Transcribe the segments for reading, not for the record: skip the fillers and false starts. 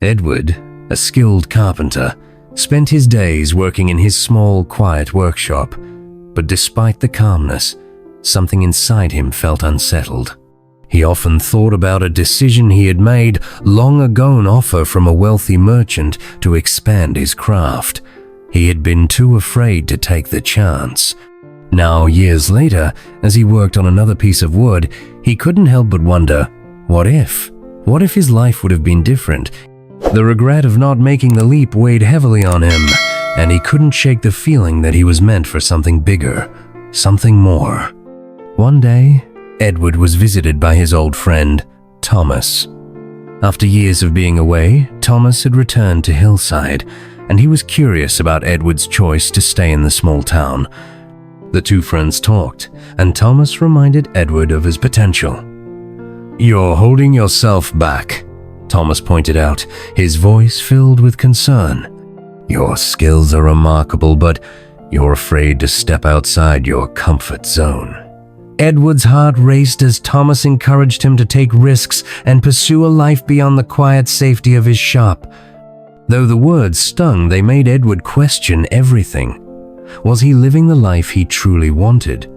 Edward, a skilled carpenter, spent his days working in his small, quiet workshop, but despite the calmness, something inside him felt unsettled. He often thought about a decision he had made long ago, an offer from a wealthy merchant to expand his craft. He had been too afraid to take the chance. Now, years later, as he worked on another piece of wood, he couldn't help but wonder, what if? What if his life would have been different? The regret of not making the leap weighed heavily on him, and he couldn't shake the feeling that he was meant for something bigger, something more. One day, Edward was visited by his old friend, Thomas. After years of being away, Thomas had returned to Hillside, and he was curious about Edward's choice to stay in the small town. The two friends talked, and Thomas reminded Edward of his potential. "You're holding yourself back," Thomas pointed out, his voice filled with concern. "Your skills are remarkable, but you're afraid to step outside your comfort zone." Edward's heart raced as Thomas encouraged him to take risks and pursue a life beyond the quiet safety of his shop. Though the words stung, they made Edward question everything. Was he living the life he truly wanted?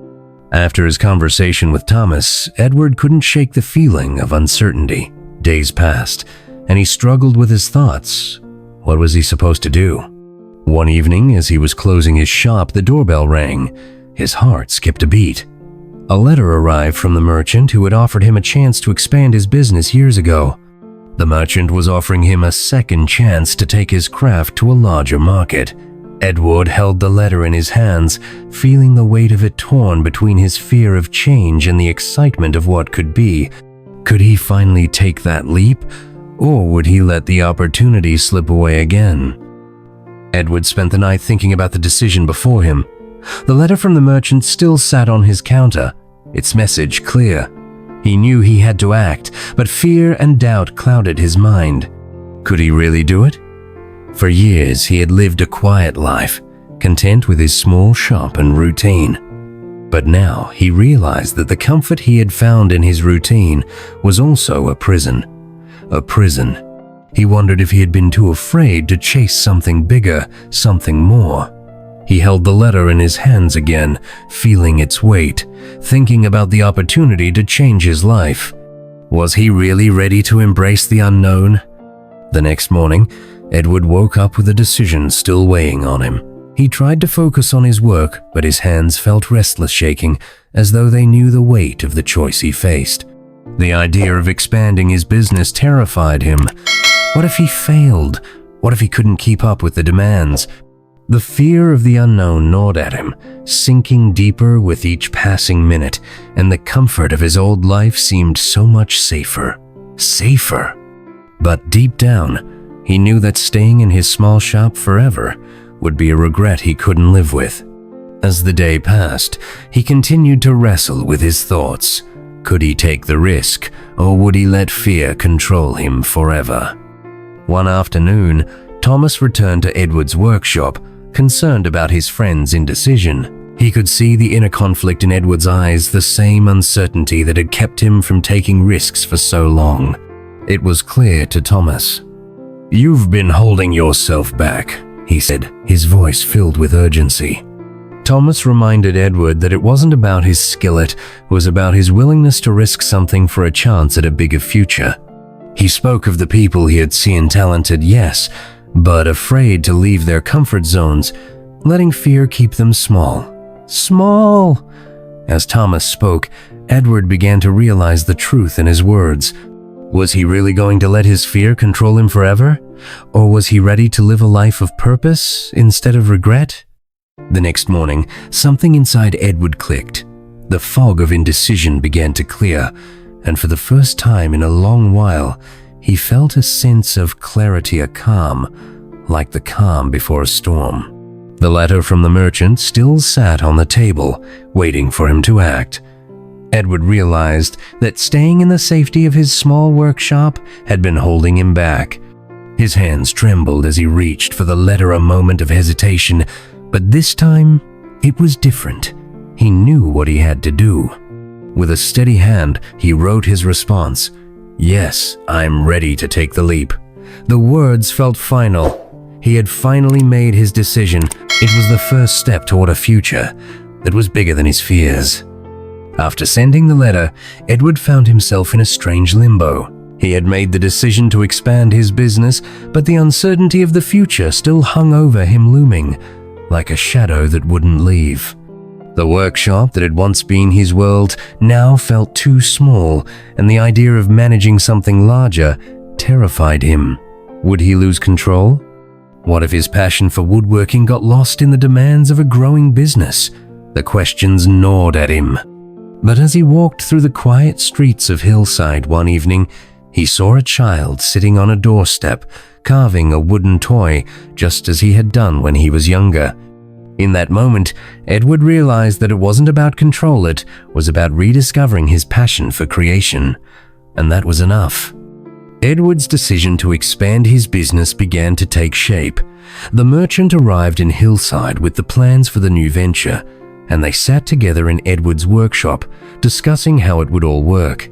After his conversation with Thomas, Edward couldn't shake the feeling of uncertainty. Days passed, and he struggled with his thoughts. What was he supposed to do? One evening, as he was closing his shop, the doorbell rang. His heart skipped a beat. A letter arrived from the merchant who had offered him a chance to expand his business years ago. The merchant was offering him a second chance to take his craft to a larger market. Edward held the letter in his hands, feeling the weight of it torn between his fear of change and the excitement of what could be. Could he finally take that leap, or would he let the opportunity slip away again? Edward spent the night thinking about the decision before him. The letter from the merchant still sat on his counter, its message clear. He knew he had to act, but fear and doubt clouded his mind. Could he really do it? For years, he had lived a quiet life, content with his small shop and routine. But now he realized that the comfort he had found in his routine was also a prison. A prison. He wondered if he had been too afraid to chase something bigger, something more. He held the letter in his hands again, feeling its weight, thinking about the opportunity to change his life. Was he really ready to embrace the unknown? The next morning, Edward woke up with a decision still weighing on him. He tried to focus on his work, but his hands felt restless, shaking, as though they knew the weight of the choice he faced. The idea of expanding his business terrified him. What if he failed? What if he couldn't keep up with the demands? The fear of the unknown gnawed at him, sinking deeper with each passing minute, and the comfort of his old life seemed so much safer. Safer. But deep down, he knew that staying in his small shop forever would be a regret he couldn't live with. As the day passed, he continued to wrestle with his thoughts. Could he take the risk, or would he let fear control him forever? One afternoon, Thomas returned to Edward's workshop, concerned about his friend's indecision. He could see the inner conflict in Edward's eyes, the same uncertainty that had kept him from taking risks for so long. It was clear to Thomas. "You've been holding yourself back," he said, his voice filled with urgency. Thomas reminded Edward that it wasn't about his skill, it was about his willingness to risk something for a chance at a bigger future. He spoke of the people he had seen talented, yes, but afraid to leave their comfort zones, letting fear keep them small. Small! As Thomas spoke, Edward began to realize the truth in his words. Was he really going to let his fear control him forever? Or was he ready to live a life of purpose instead of regret? The next morning, something inside Edward clicked. The fog of indecision began to clear, and for the first time in a long while, he felt a sense of clarity, a calm, like the calm before a storm. The letter from the merchant still sat on the table, waiting for him to act. Edward realized that staying in the safety of his small workshop had been holding him back. His hands trembled as he reached for the letter, a moment of hesitation, but this time it was different. He knew what he had to do. With a steady hand, he wrote his response. "Yes, I'm ready to take the leap. The words felt final. He had finally made his decision. It was the first step toward a future that was bigger than his fears. After sending the letter, Edward found himself in a strange limbo. He had made the decision to expand his business, but the uncertainty of the future still hung over him, looming like a shadow that wouldn't leave. The workshop that had once been his world now felt too small, and the idea of managing something larger terrified him. Would he lose control? What if his passion for woodworking got lost in the demands of a growing business? The questions gnawed at him. But as he walked through the quiet streets of Hillside one evening, he saw a child sitting on a doorstep, carving a wooden toy just as he had done when he was younger. In that moment, Edward realized that it wasn't about control, it was about rediscovering his passion for creation. And that was enough. Edward's decision to expand his business began to take shape. The merchant arrived in Hillside with the plans for the new venture, and they sat together in Edward's workshop, discussing how it would all work.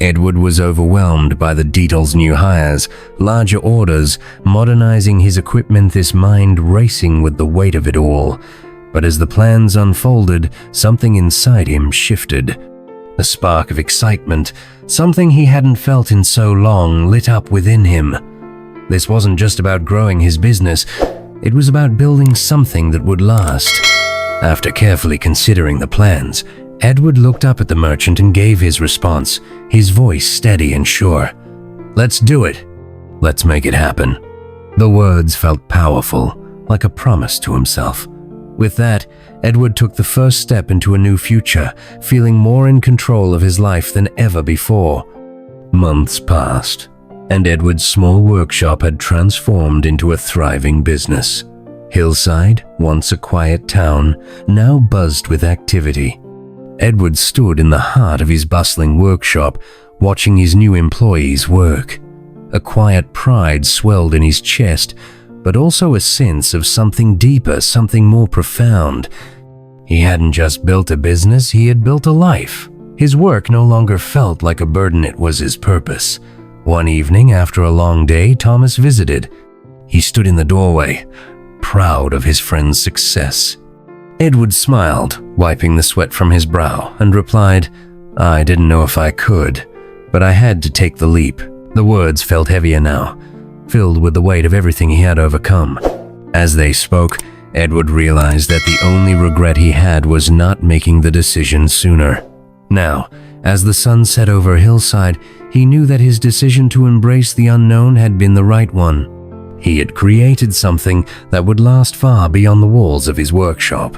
Edward was overwhelmed by the details, new hires, larger orders, modernizing his equipment, his mind racing with the weight of it all. But as the plans unfolded, something inside him shifted. A spark of excitement, something he hadn't felt in so long, lit up within him. This wasn't just about growing his business, it was about building something that would last. After carefully considering the plans, Edward looked up at the merchant and gave his response, his voice steady and sure. "Let's do it. Let's make it happen." The words felt powerful, like a promise to himself. With that, Edward took the first step into a new future, feeling more in control of his life than ever before. Months passed, and Edward's small workshop had transformed into a thriving business. Hillside, once a quiet town, now buzzed with activity. Edward stood in the heart of his bustling workshop, watching his new employees work. A quiet pride swelled in his chest, but also a sense of something deeper, something more profound. He hadn't just built a business, he had built a life. His work no longer felt like a burden, it was his purpose. One evening, after a long day, Thomas visited. He stood in the doorway, proud of his friend's success. Edward smiled, wiping the sweat from his brow, and replied, "I didn't know if I could, but I had to take the leap." The words felt heavier now, filled with the weight of everything he had overcome. As they spoke, Edward realized that the only regret he had was not making the decision sooner. Now, as the sun set over Hillside, he knew that his decision to embrace the unknown had been the right one. He had created something that would last far beyond the walls of his workshop.